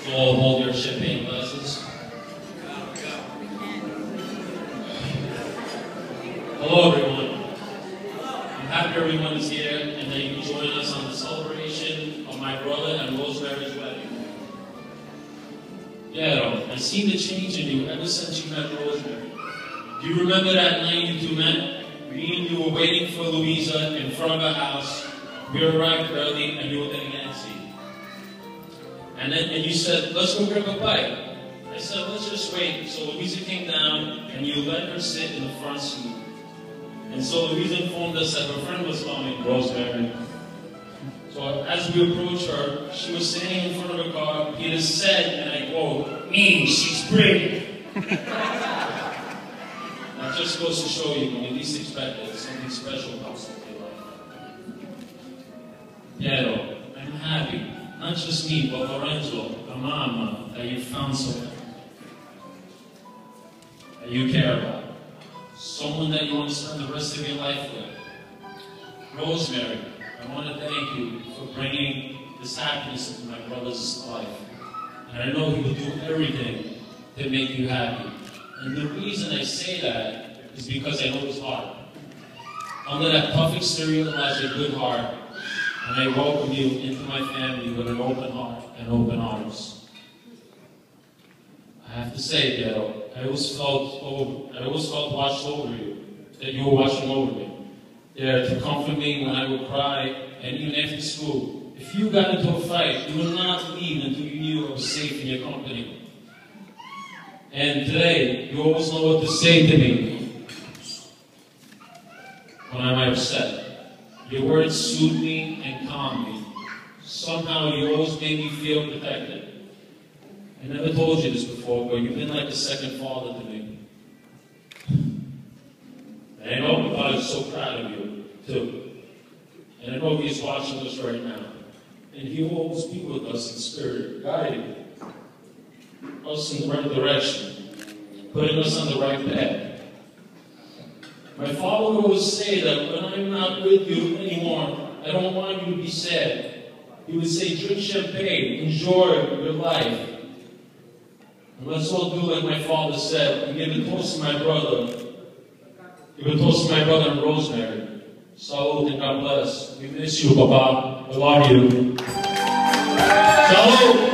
So all hold your champagne glasses. Hello everyone. I'm happy everyone is here and that you can join us on the celebration of my brother and Rosemary's wedding. Yeah, I've seen the change in you ever since you met Rosemary. Do you remember that night you two met? Me and you were waiting for Louisa in front of her house. We arrived early and you were getting antsy. And you said, let's go grab a bite. I said, let's just wait. So Louisa came down and you let her sit in the front seat. And so Louisa informed us that her friend was coming, Rosemary. So as we approached her, she was standing in front of her car. Peter said, and I quote, she's pretty. That just goes to show you, when you least expect it, something special pops into your life. Piero, I'm happy. Not just me, but Lorenzo, the mama, that you found someone that you care about. Someone that you want to spend the rest of your life with. Rosemary, I want to thank you for bringing this happiness into my brother's life. And I know he will do everything to make you happy. And the reason I say that is because I know his heart. Under that tough exterior lies a good heart. And I welcome you into my family with an open heart and open arms. I have to say, Piero, I always felt watched over you, that you were watching over me. There to comfort me when I would cry, and even after school. If you got into a fight, you would not leave until you knew I was safe in your company. And today, you always know what to say to me when I'm upset. Your words soothe me and calm me. Somehow you always made me feel protected. I never told you this before, but you've been like a second father to me. And I know God is so proud of you, too. And I know He's watching us right now. And He will always be with us in spirit, guiding us in the right direction, putting us on the right path. My father would always say that when I'm not with you anymore, I don't want you to be sad. He would say, drink champagne, enjoy your life. And let's all do like my father said, and give a toast to my brother. Give a toast to my brother and Rosemary. Salud and God bless. We miss you, Papa. I love you. Salud!